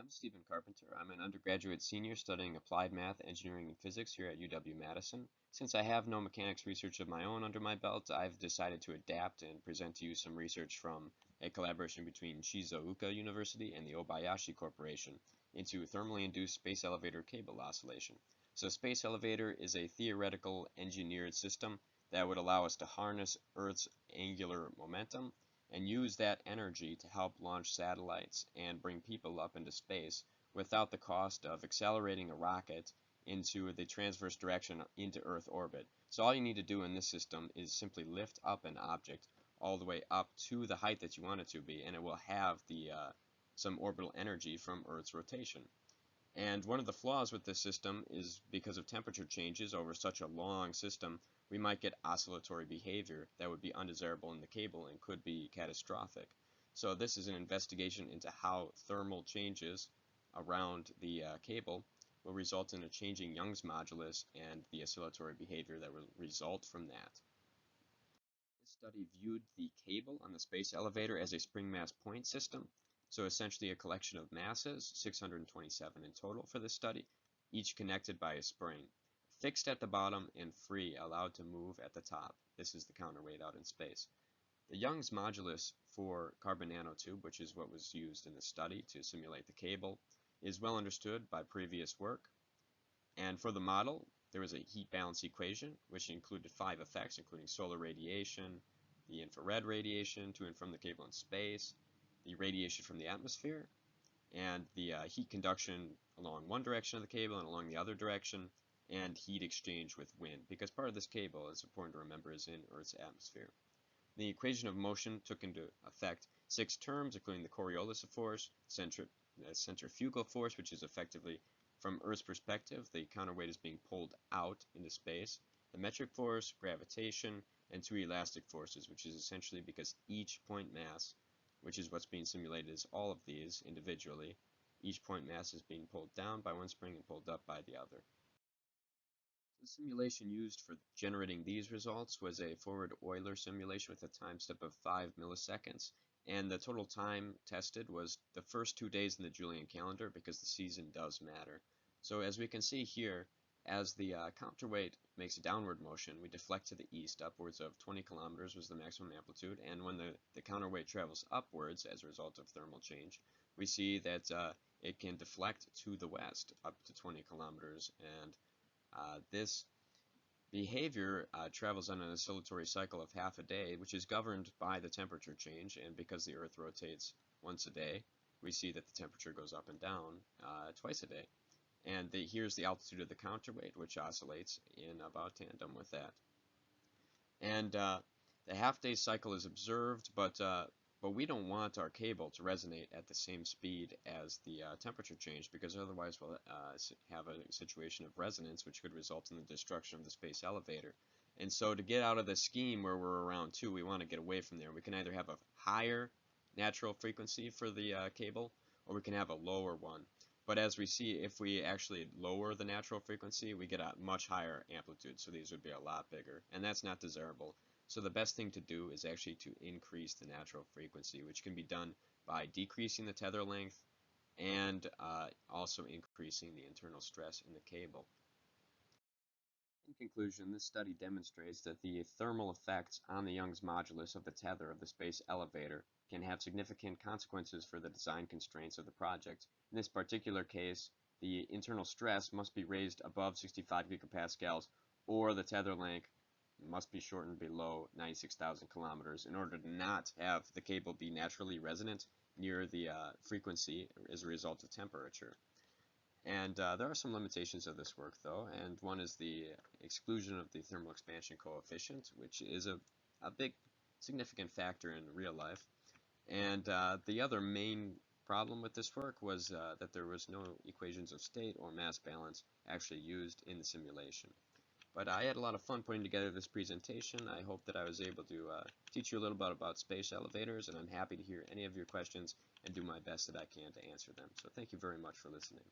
I'm Steven Carpenter. I'm an undergraduate senior studying applied math, engineering, and physics here at UW-Madison. Since I have no mechanics research of my own under my belt, I've decided to adapt and present to you some research from a collaboration between Shizuoka University and the Obayashi Corporation into thermally induced space elevator cable oscillation. So space elevator is a theoretical engineered system that would allow us to harness Earth's angular momentum and use that energy to help launch satellites and bring people up into space without the cost of accelerating a rocket into the transverse direction into Earth orbit. So all you need to do in this system is simply lift up an object all the way up to the height that you want it to be, and it will have some orbital energy from Earth's rotation. And one of the flaws with this system is because of temperature changes over such a long system, we might get oscillatory behavior that would be undesirable in the cable and could be catastrophic. So this is an investigation into how thermal changes around the cable will result in a changing Young's modulus and the oscillatory behavior that will result from that. This study viewed the cable on the space elevator as a spring mass point system. So essentially a collection of masses, 627 in total for this study, each connected by a spring, fixed at the bottom and free, allowed to move at the top. This is the counterweight out in space. The Young's modulus for carbon nanotube, which is what was used in the study to simulate the cable, is well understood by previous work. And for the model, there was a heat balance equation, which included 5 effects, including solar radiation, the infrared radiation to and from the cable in space, the radiation from the atmosphere, and the heat conduction along one direction of the cable and along the other direction, and heat exchange with wind, because part of this cable, it's important to remember, is in Earth's atmosphere. The equation of motion took into effect 6 terms, including the Coriolis force, centrifugal force, which is effectively, from Earth's perspective, the counterweight is being pulled out into space, the metric force, gravitation, and 2 elastic forces, which is essentially because each point mass, which is what's being simulated as all of these individually, each point mass is being pulled down by one spring and pulled up by the other. The simulation used for generating these results was a forward Euler simulation with a time step of 5 milliseconds, and the total time tested was the first 2 days in the Julian calendar because the season does matter. So as we can see here, as the counterweight makes a downward motion, we deflect to the east. Upwards of 20 kilometers was the maximum amplitude, and when the counterweight travels upwards as a result of thermal change, we see that it can deflect to the west up to 20 kilometers, and this behavior travels on an oscillatory cycle of half a day, which is governed by the temperature change, and because the Earth rotates once a day, we see that the temperature goes up and down twice a day. And here's the altitude of the counterweight, which oscillates in about tandem with that. And the half-day cycle is observed, but we don't want our cable to resonate at the same speed as the temperature change, because otherwise we'll have a situation of resonance, which could result in the destruction of the space elevator. And so to get out of the scheme where we're around 2, we want to get away from there. We can either have a higher natural frequency for the cable, or we can have a lower one. But as we see, if we actually lower the natural frequency, we get a much higher amplitude, so these would be a lot bigger, and that's not desirable. So the best thing to do is actually to increase the natural frequency, which can be done by decreasing the tether length and also increasing the internal stress in the cable. In conclusion, this study demonstrates that the thermal effects on the Young's modulus of the tether of the space elevator can have significant consequences for the design constraints of the project. In this particular case, the internal stress must be raised above 65 gigapascals, or the tether length must be shortened below 96,000 kilometers in order to not have the cable be naturally resonant near the frequency as a result of temperature. And there are some limitations of this work, though, and one is the exclusion of the thermal expansion coefficient, which is a big significant factor in real life. And the other main problem with this work was that there was no equations of state or mass balance actually used in the simulation. But I had a lot of fun putting together this presentation. I hope that I was able to teach you a little bit about space elevators, and I'm happy to hear any of your questions and do my best that I can to answer them. So thank you very much for listening.